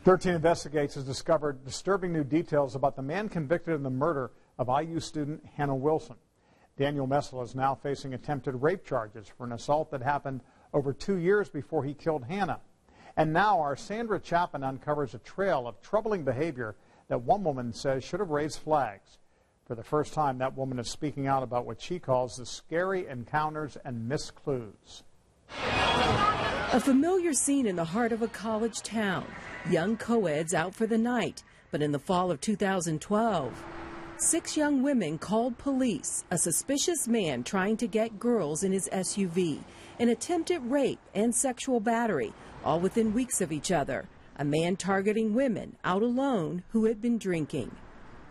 13 Investigates has discovered disturbing new details about the man convicted in the murder of IU student Hannah Wilson. Daniel Messel is now facing attempted rape charges for an assault that happened over 2 years before he killed Hannah. And now our Sandra Chapman uncovers a trail of troubling behavior that one woman says should have raised flags. For the first time, that woman is speaking out about what she calls the scary encounters and missed clues. A familiar scene in the heart of a college town. Young co-eds out for the night. But in the fall of 2012, 6 young women called police. A suspicious man trying to get girls in his SUV. An attempted rape and sexual battery, all within weeks of each other. A man targeting women out alone who had been drinking.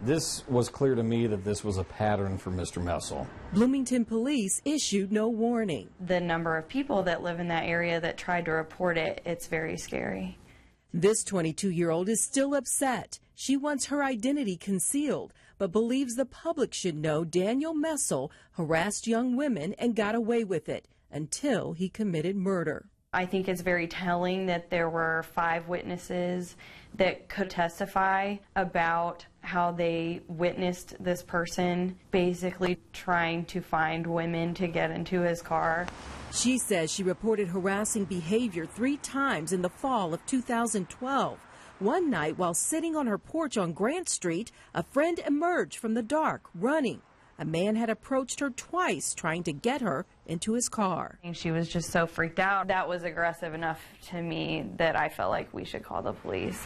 This was clear to me that this was a pattern for Mr. Messel. Bloomington police issued no warning. The number of people that live in that area that tried to report it, it's very scary. This 22-year-old is still upset. She wants her identity concealed, but believes the public should know Daniel Messel harassed young women and got away with it until he committed murder. I think it's very telling that there were 5 witnesses that could testify about how they witnessed this person basically trying to find women to get into his car. She says she reported harassing behavior 3 times in the fall of 2012. One night, while sitting on her porch on Grant Street, a friend emerged from the dark, running. A man had approached her twice, trying to get her into his car. She was just so freaked out. That was aggressive enough to me that I felt like we should call the police.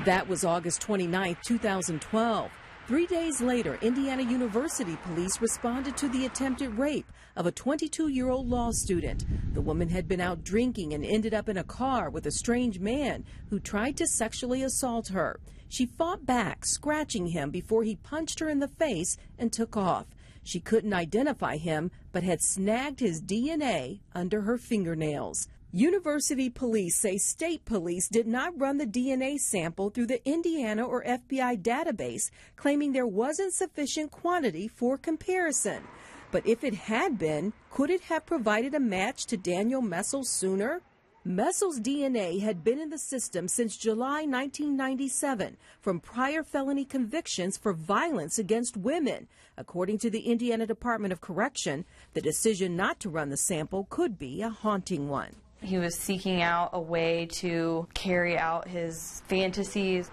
That was August 29, 2012. 3 days later, Indiana University police responded to the attempted rape of a 22-year-old law student. The woman had been out drinking and ended up in a car with a strange man who tried to sexually assault her. She fought back, scratching him before he punched her in the face and took off. She couldn't identify him, but had snagged his DNA under her fingernails. University police say state police did not run the DNA sample through the Indiana or FBI database, claiming there wasn't sufficient quantity for comparison. But if it had been, could it have provided a match to Daniel Messel sooner? Messel's DNA had been in the system since July 1997 from prior felony convictions for violence against women. According to the Indiana Department of Correction, the decision not to run the sample could be a haunting one. He was seeking out a way to carry out his fantasies.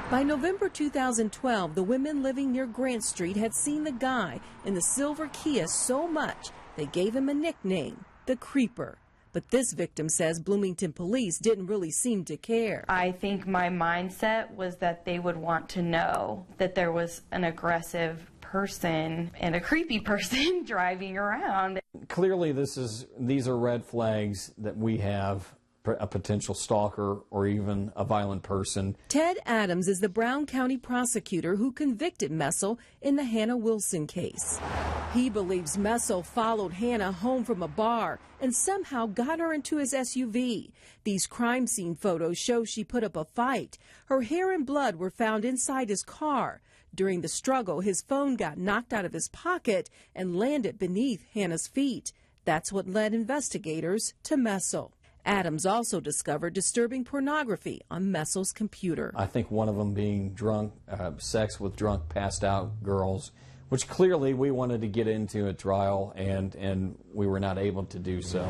By November 2012, the women living near Grant Street had seen the guy in the silver Kia so much they gave him a nickname, the Creeper. But this victim says Bloomington police didn't really seem to care. I think my mindset was that they would want to know that there was an aggressive person and a creepy person driving around. Clearly, these are red flags that we have a potential stalker or even a violent person. Ted Adams is the Brown County prosecutor who convicted Messel in the Hannah Wilson case. He believes Messel followed Hannah home from a bar and somehow got her into his SUV. These crime scene photos show she put up a fight. Her hair and blood were found inside his car. During the struggle, his phone got knocked out of his pocket and landed beneath Hannah's feet. That's what led investigators to Messel. Adams also discovered disturbing pornography on Messel's computer. I think one of them being drunk, sex with drunk, passed out girls, which clearly we wanted to get into at trial, and we were not able to do so.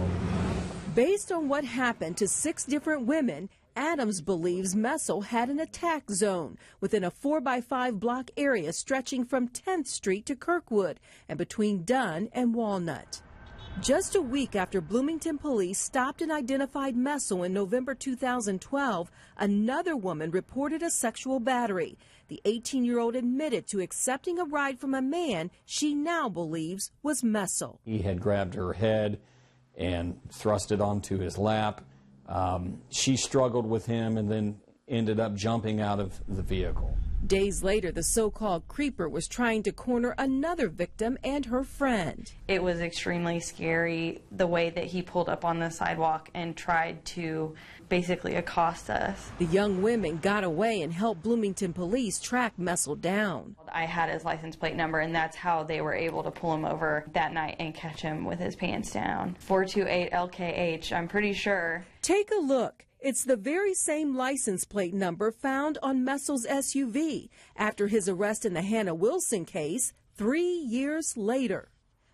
Based on what happened to 6 different women, Adams believes Messel had an attack zone within a 4x5 block area stretching from 10th Street to Kirkwood and between Dunn and Walnut. Just a week after Bloomington police stopped and identified Messel in November 2012, another woman reported a sexual battery. The 18-year-old admitted to accepting a ride from a man she now believes was Messel. He had grabbed her head and thrust it onto his lap. She struggled with him and then ended up jumping out of the vehicle. Days later, the so-called creeper was trying to corner another victim and her friend. It was extremely scary the way that he pulled up on the sidewalk and tried to basically accost us. The young women got away and helped Bloomington police track Messel down. I had his license plate number, and that's how they were able to pull him over that night and catch him with his pants down. 428 LKH, I'm pretty sure. Take a look. It's the very same license plate number found on Messel's SUV after his arrest in the Hannah Wilson case 3 years later.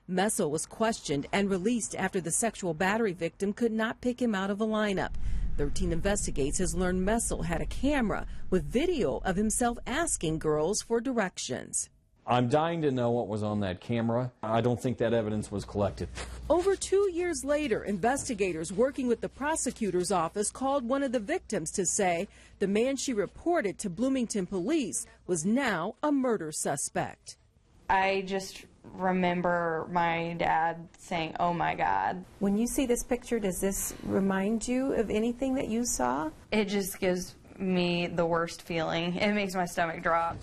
Messel was questioned and released after the sexual battery victim could not pick him out of a lineup. 13 Investigates has learned Messel had a camera with video of himself asking girls for directions. I'm dying to know what was on that camera. I don't think that evidence was collected. Over 2 years later, investigators working with the prosecutor's office called one of the victims to say the man she reported to Bloomington police was now a murder suspect. I just remember my dad saying, "Oh my God." When you see this picture, does this remind you of anything that you saw? It just gives me the worst feeling. It makes my stomach drop.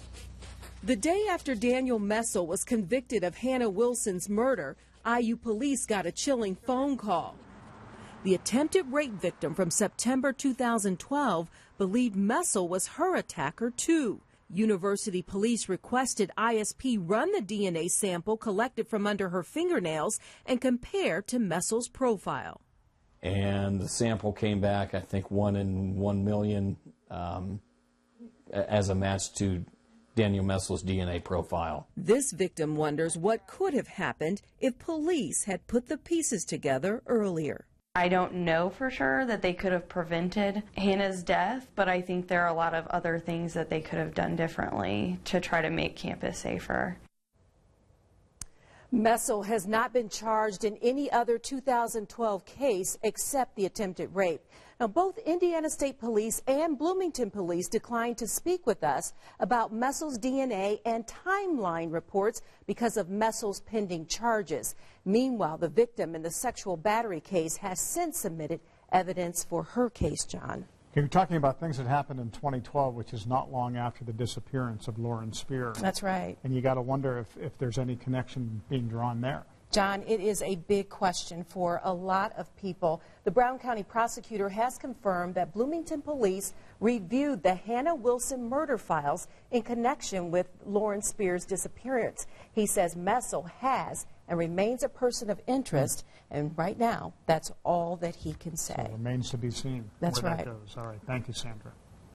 The day after Daniel Messel was convicted of Hannah Wilson's murder, IU police got a chilling phone call. The attempted rape victim from September 2012 believed Messel was her attacker too. University police requested ISP run the DNA sample collected from under her fingernails and compare to Messel's profile. And the sample came back, I think, 1 in 1 million as a match to Daniel Messel's DNA profile. This victim wonders what could have happened if police had put the pieces together earlier. I don't know for sure that they could have prevented Hannah's death, but I think there are a lot of other things that they could have done differently to try to make campus safer. Messel has not been charged in any other 2012 case except the attempted rape. Now, both Indiana State Police and Bloomington Police declined to speak with us about Messel's DNA and timeline reports because of Messel's pending charges. Meanwhile, the victim in the sexual battery case has since submitted evidence for her case, John. You're talking about things that happened in 2012, which is not long after the disappearance of Lauren Spear. That's right. And you got to wonder if there's any connection being drawn there. John, it is a big question for a lot of people. The Brown County prosecutor has confirmed that Bloomington police reviewed the Hannah Wilson murder files in connection with Lauren Spear's disappearance. He says Messel has and remains a person of interest, and right now, that's all that he can say. So it remains to be seen. That's where right. That goes. All right. Thank you, Sandra.